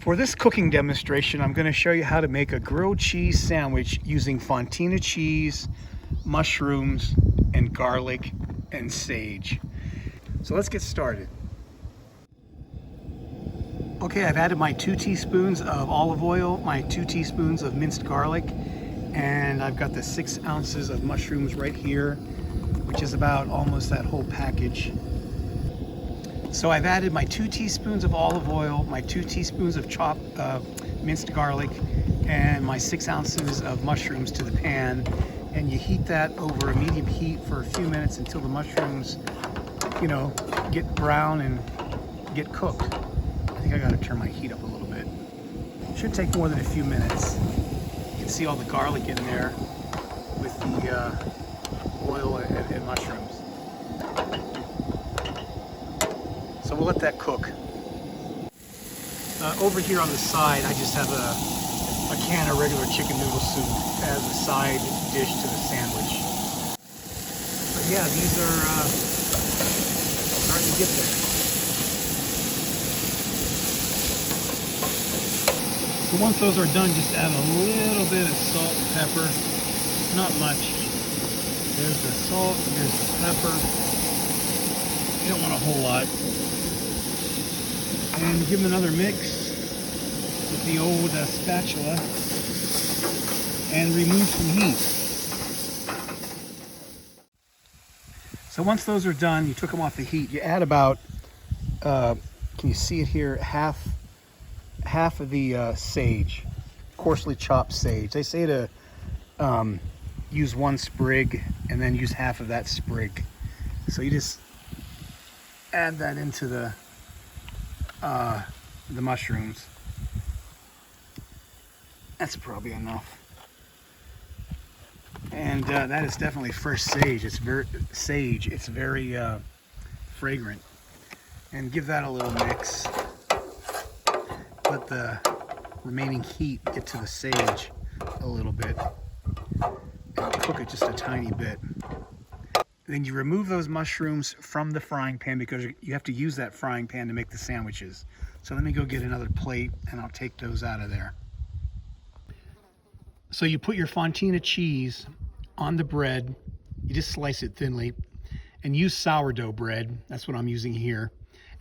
For this cooking demonstration, I'm going to show you how to make a grilled cheese sandwich using fontina cheese, mushrooms, and garlic and sage. So let's get started. Okay, I've added my 2 teaspoons of olive oil, my 2 teaspoons of minced garlic, and I've got the 6 ounces of mushrooms right here, which is about almost that whole package. So I've added my 2 teaspoons of olive oil, my 2 teaspoons of chopped minced garlic, and my 6 ounces of mushrooms to the pan. And you heat that over a medium heat for a few minutes until the mushrooms, get brown and get cooked. I think I gotta turn my heat up a little bit. Should take more than a few minutes. You can see all the garlic in there with the oil and mushrooms. So we'll let that cook. Over here on the side, I just have a can of regular chicken noodle soup as a side dish to the sandwich. But yeah, these are starting to get there. So once those are done, just add a little bit of salt and pepper. Not much. There's the salt, here's the pepper. You don't want a whole lot. And give them another mix with the old spatula and remove some heat. So once those are done, you took them off the heat, you add about, can you see it here, half of the sage, coarsely chopped sage. They say to use 1 sprig and then use half of that sprig. So you just add that into the mushrooms. That's probably enough. And that is definitely fresh sage. It's very fragrant. And give that a little mix. Let the remaining heat get to the sage a little bit. And cook it just a tiny bit. Then you remove those mushrooms from the frying pan because you have to use that frying pan to make the sandwiches. So let me go get another plate and I'll take those out of there. So you put your fontina cheese on the bread. You just slice it thinly and use sourdough bread. That's what I'm using here.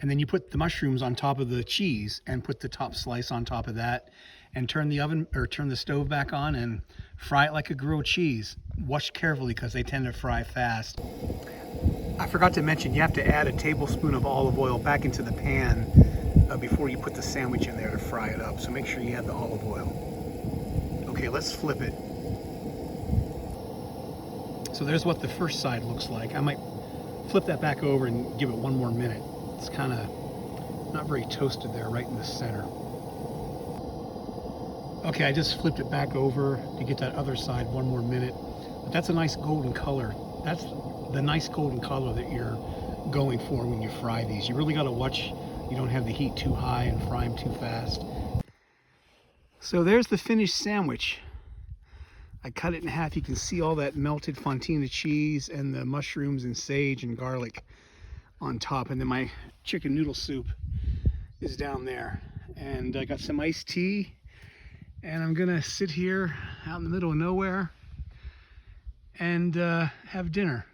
And then you put the mushrooms on top of the cheese and put the top slice on top of that and turn the stove back on and fry it like a grilled cheese. Watch carefully because they tend to fry fast. I forgot to mention you have to add a tablespoon of olive oil back into the pan before you put the sandwich in there to fry it up. So make sure you add the olive oil. Okay, let's flip it. So there's what the first side looks like. I might flip that back over and give it 1 more minute. It's kind of not very toasted there, right in the center. Okay, I just flipped it back over to get that other side 1 more minute. But that's a nice golden color. That's the nice golden color that you're going for when you fry these. You really got to watch you don't have the heat too high and fry them too fast. So there's the finished sandwich. I cut it in half. You can see all that melted fontina cheese and the mushrooms and sage and garlic on top. And then my chicken noodle soup is down there. And I got some iced tea. And I'm gonna sit here out in the middle of nowhere and have dinner.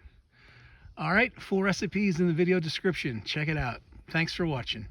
All right, full recipes in the video description. Check it out. Thanks for watching.